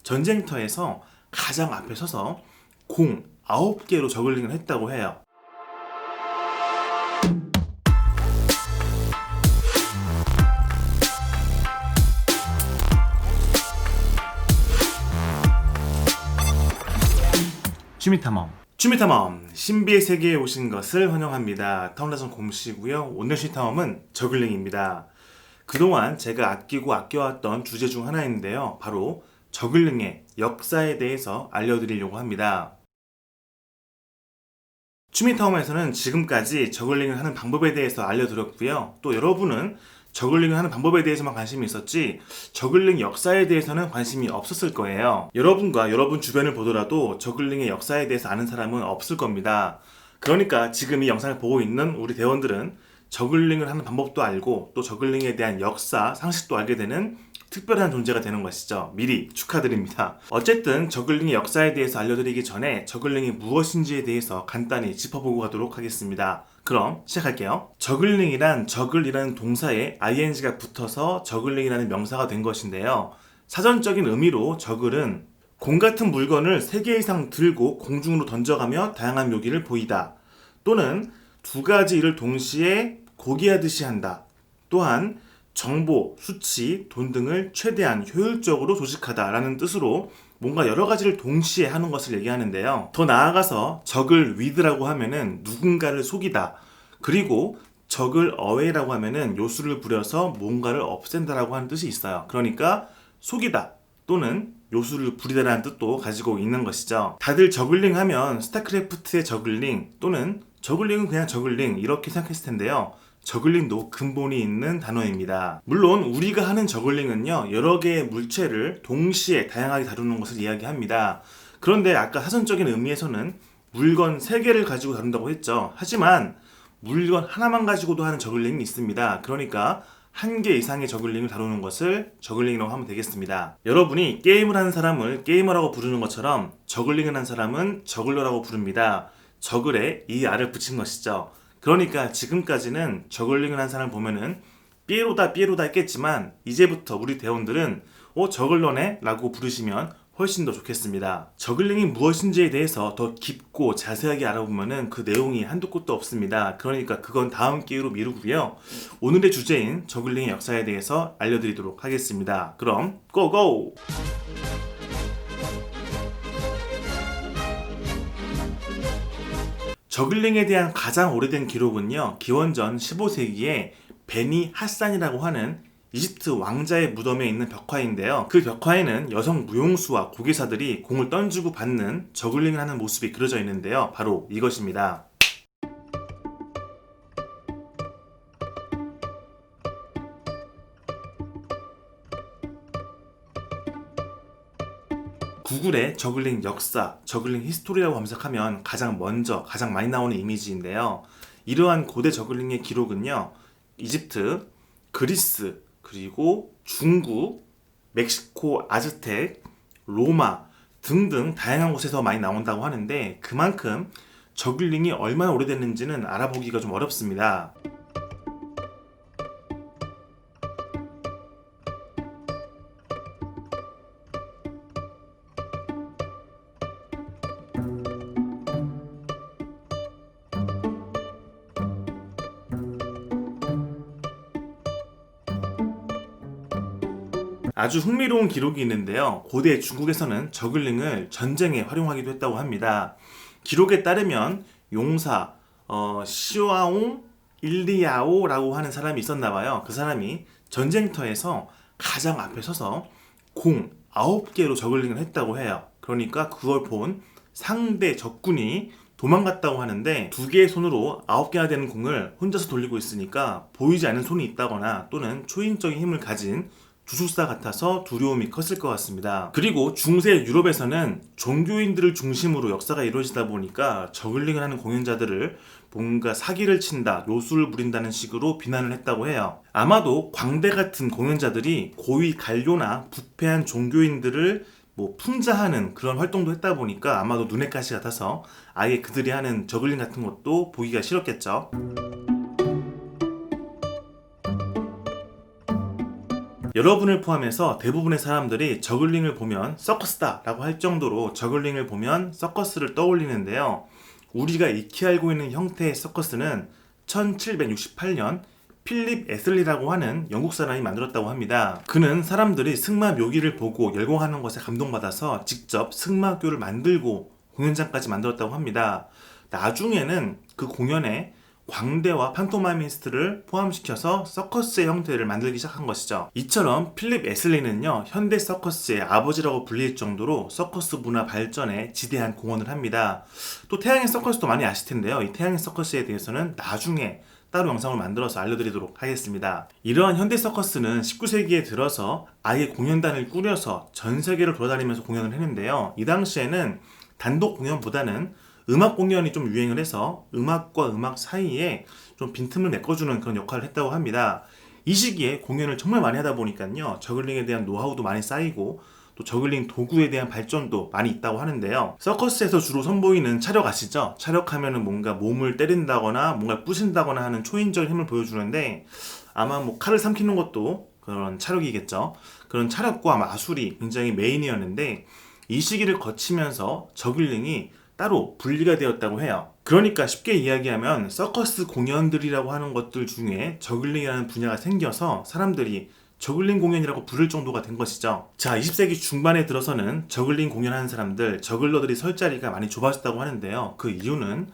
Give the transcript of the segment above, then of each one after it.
전쟁터에서 가장 앞에 서서 공 9개로 저글링을 했다고 해요. 취미탐험 신비의 세계에 오신 것을 환영합니다. 타운라전 곰씨고요. 오늘 취미탐험은 저글링입니다. 그동안 제가 아끼고 아껴왔던 주제 중 하나인데요. 바로 저글링의 역사에 대해서 알려드리려고 합니다. 취미타움에서는 지금까지 저글링을 하는 방법에 대해서 알려드렸고요. 또 여러분은 저글링을 하는 방법에 대해서만 관심이 있었지 저글링 역사에 대해서는 관심이 없었을 거예요. 여러분과 여러분 주변을 보더라도 저글링의 역사에 대해서 아는 사람은 없을 겁니다. 그러니까 지금 이 영상을 보고 있는 우리 대원들은 저글링을 하는 방법도 알고 또 저글링에 대한 역사, 상식도 알게 되는 특별한 존재가 되는 것이죠. 미리 축하드립니다. 어쨌든 저글링의 역사에 대해서 알려드리기 전에 저글링이 무엇인지에 대해서 간단히 짚어보고 가도록 하겠습니다. 그럼 시작할게요. 저글링이란 저글이라는 동사에 ing가 붙어서 저글링이라는 명사가 된 것인데요. 사전적인 의미로 저글은 공 같은 물건을 3개 이상 들고 공중으로 던져가며 다양한 묘기를 보이다. 또는 두 가지 일을 동시에 고기하듯이 한다. 또한 정보, 수치, 돈 등을 최대한 효율적으로 조직하다라는 뜻으로 뭔가 여러 가지를 동시에 하는 것을 얘기하는데요. 더 나아가서 적을 with라고 하면은 누군가를 속이다. 그리고 적을 away라고 하면은 요술을 부려서 뭔가를 없앤다라고 하는 뜻이 있어요. 그러니까 속이다 또는 요술을 부리다라는 뜻도 가지고 있는 것이죠. 다들 저글링 하면 스타크래프트의 저글링 또는 저글링은 그냥 저글링 이렇게 생각했을 텐데요. 저글링도 근본이 있는 단어입니다. 물론 우리가 하는 저글링은요, 여러 개의 물체를 동시에 다양하게 다루는 것을 이야기합니다. 그런데 아까 사전적인 의미에서는 물건 3개를 가지고 다룬다고 했죠. 하지만 물건 하나만 가지고도 하는 저글링이 있습니다. 그러니까 1개 이상의 저글링을 다루는 것을 저글링이라고 하면 되겠습니다. 여러분이 게임을 하는 사람을 게이머라고 부르는 것처럼 저글링을 하는 사람은 저글러라고 부릅니다. 저글에 이 R을 붙인 것이죠. 그러니까 지금까지는 저글링을 한 사람 보면은 삐에로다 했겠지만 이제부터 우리 대원들은 저글러네? 라고 부르시면 훨씬 더 좋겠습니다. 저글링이 무엇인지에 대해서 더 깊고 자세하게 알아보면은 그 내용이 한두 곳도 없습니다. 그러니까 그건 다음 기회로 미루고요. 오늘의 주제인 저글링의 역사에 대해서 알려드리도록 하겠습니다. 그럼 고고! 저글링에 대한 가장 오래된 기록은요, 기원전 15세기에 베니 하산이라고 하는 이집트 왕자의 무덤에 있는 벽화인데요. 그 벽화에는 여성 무용수와 고개사들이 공을 던지고 받는 저글링을 하는 모습이 그려져 있는데요. 바로 이것입니다. 구글에 저글링 역사, 저글링 히스토리라고 검색하면 가장 많이 나오는 이미지인데요. 이러한 고대 저글링의 기록은요, 이집트, 그리스, 그리고 중국, 멕시코, 아즈텍, 로마 등등 다양한 곳에서 많이 나온다고 하는데 그만큼 저글링이 얼마나 오래됐는지는 알아보기가 좀 어렵습니다. 아주 흥미로운 기록이 있는데요. 고대 중국에서는 저글링을 전쟁에 활용하기도 했다고 합니다. 기록에 따르면 용사 시와옹 일리야오라고 하는 사람이 있었나봐요. 그 사람이 전쟁터에서 가장 앞에 서서 공 9개로 저글링을 했다고 해요. 그러니까 그걸 본 상대 적군이 도망갔다고 하는데 2개의 손으로 9개나 되는 공을 혼자서 돌리고 있으니까 보이지 않는 손이 있다거나 또는 초인적인 힘을 가진 주술사 같아서 두려움이 컸을 것 같습니다. 그리고 중세 유럽에서는 종교인들을 중심으로 역사가 이루어지다 보니까 저글링을 하는 공연자들을 뭔가 사기를 친다, 요술을 부린다는 식으로 비난을 했다고 해요. 아마도 광대 같은 공연자들이 고위 관료나 부패한 종교인들을 풍자하는 그런 활동도 했다 보니까 아마도 눈엣 가시 같아서 아예 그들이 하는 저글링 같은 것도 보기가 싫었겠죠. 여러분을 포함해서 대부분의 사람들이 저글링을 보면 서커스다 라고 할 정도로 저글링을 보면 서커스를 떠올리는데요. 우리가 익히 알고 있는 형태의 서커스는 1768년 필립 애슬리라고 하는 영국 사람이 만들었다고 합니다. 그는 사람들이 승마 묘기를 보고 열광하는 것에 감동받아서 직접 승마교를 만들고 공연장까지 만들었다고 합니다. 나중에는 그 공연에 광대와 판토마이미스트를 포함시켜서 서커스의 형태를 만들기 시작한 것이죠. 이처럼 필립 애슬리는요, 현대 서커스의 아버지라고 불릴 정도로 서커스 문화 발전에 지대한 공헌을 합니다. 또 태양의 서커스도 많이 아실 텐데요. 이 태양의 서커스에 대해서는 나중에 따로 영상을 만들어서 알려드리도록 하겠습니다. 이러한 현대 서커스는 19세기에 들어서 아예 공연단을 꾸려서 전 세계를 돌아다니면서 공연을 했는데요. 이 당시에는 단독 공연보다는 음악 공연이 좀 유행을 해서 음악과 음악 사이에 좀 빈틈을 메꿔주는 그런 역할을 했다고 합니다. 이 시기에 공연을 정말 많이 하다 보니까요, 저글링에 대한 노하우도 많이 쌓이고 또 저글링 도구에 대한 발전도 많이 있다고 하는데요. 서커스에서 주로 선보이는 차력 아시죠? 차력하면은 뭔가 몸을 때린다거나 뭔가 부신다거나 하는 초인적 힘을 보여주는데, 아마 뭐 칼을 삼키는 것도 그런 차력이겠죠. 그런 차력과 마술이 굉장히 메인이었는데, 이 시기를 거치면서 저글링이 따로 분리가 되었다고 해요. 그러니까 쉽게 이야기하면 서커스 공연들이라고 하는 것들 중에 저글링이라는 분야가 생겨서 사람들이 저글링 공연이라고 부를 정도가 된 것이죠. 자, 20세기 중반에 들어서는 저글링 공연하는 사람들, 저글러들이 설 자리가 많이 좁아졌다고 하는데요. 그 이유는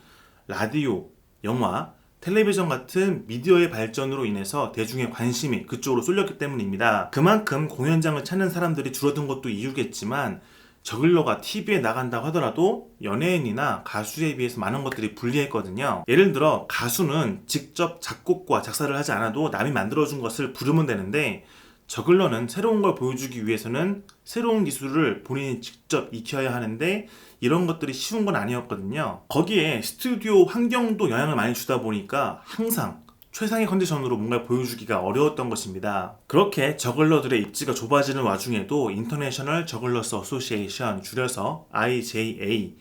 라디오, 영화, 텔레비전 같은 미디어의 발전으로 인해서 대중의 관심이 그쪽으로 쏠렸기 때문입니다. 그만큼 공연장을 찾는 사람들이 줄어든 것도 이유겠지만, 저글러가 TV에 나간다고 하더라도 연예인이나 가수에 비해서 많은 것들이 불리했거든요. 예를 들어 가수는 직접 작곡과 작사를 하지 않아도 남이 만들어준 것을 부르면 되는데, 저글러는 새로운 걸 보여주기 위해서는 새로운 기술을 본인이 직접 익혀야 하는데 이런 것들이 쉬운 건 아니었거든요. 거기에 스튜디오 환경도 영향을 많이 주다 보니까 항상 최상의 컨디션으로 뭔가를 보여주기가 어려웠던 것입니다. 그렇게 저글러들의 입지가 좁아지는 와중에도 인터내셔널 저글러스 어소시에이션, 줄여서 IJA,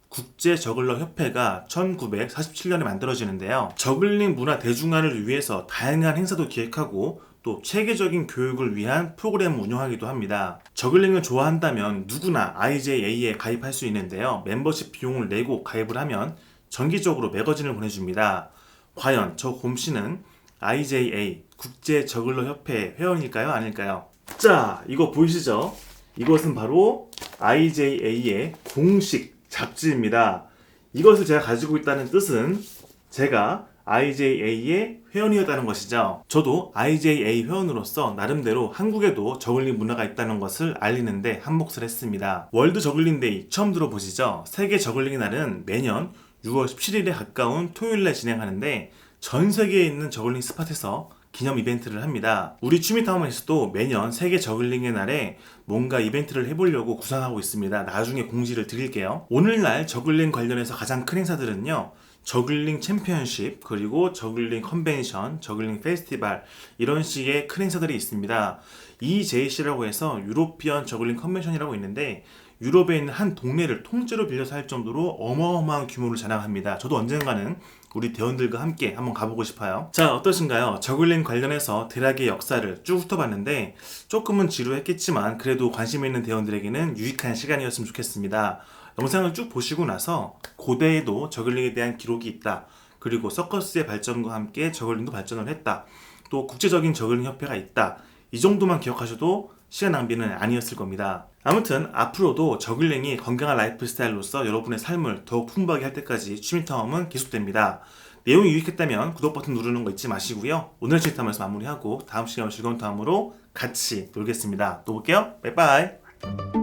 국제 저글러 협회가 1947년에 만들어지는데요. 저글링 문화 대중화를 위해서 다양한 행사도 기획하고 또 체계적인 교육을 위한 프로그램을 운영하기도 합니다. 저글링을 좋아한다면 누구나 IJA에 가입할 수 있는데요. 멤버십 비용을 내고 가입을 하면 정기적으로 매거진을 보내줍니다. 과연 저 곰씨는 IJA, 국제 저글러 협회 회원일까요? 아닐까요? 자, 이거 보이시죠? 이것은 바로 IJA의 공식 잡지입니다. 이것을 제가 가지고 있다는 뜻은 제가 IJA의 회원이었다는 것이죠. 저도 IJA 회원으로서 나름대로 한국에도 저글링 문화가 있다는 것을 알리는데 한몫을 했습니다. 월드 저글링 데이 처음 들어보시죠? 세계 저글링의 날은 매년 6월 17일에 가까운 토요일에 진행하는데 전 세계에 있는 저글링 스팟에서 기념 이벤트를 합니다. 우리 취미타운에서도 매년 세계 저글링의 날에 뭔가 이벤트를 해보려고 구상하고 있습니다. 나중에 공지를 드릴게요. 오늘날 저글링 관련해서 가장 큰 행사들은요, 저글링 챔피언십, 그리고 저글링 컨벤션, 저글링 페스티벌, 이런 식의 큰 행사들이 있습니다. EJC라고 해서 유로피언 저글링 컨벤션이라고 있는데, 유럽에 있는 한 동네를 통째로 빌려서 할 정도로 어마어마한 규모를 자랑합니다. 저도 언젠가는 우리 대원들과 함께 한번 가보고 싶어요. 자, 어떠신가요? 저글링 관련해서 대략의 역사를 쭉 훑어봤는데 조금은 지루했겠지만 그래도 관심 있는 대원들에게는 유익한 시간이었으면 좋겠습니다. 영상을 쭉 보시고 나서 고대에도 저글링에 대한 기록이 있다. 그리고 서커스의 발전과 함께 저글링도 발전을 했다. 또 국제적인 저글링 협회가 있다. 이 정도만 기억하셔도 시간 낭비는 아니었을 겁니다. 아무튼 앞으로도 저글링이 건강한 라이프 스타일로서 여러분의 삶을 더욱 풍부하게 할 때까지 취미탐험은 계속됩니다. 내용이 유익했다면 구독 버튼 누르는 거 잊지 마시고요. 오늘 취미탐험에서 마무리하고 다음 시간에 즐거운 탐험으로 같이 놀겠습니다. 또 볼게요. 바이바이.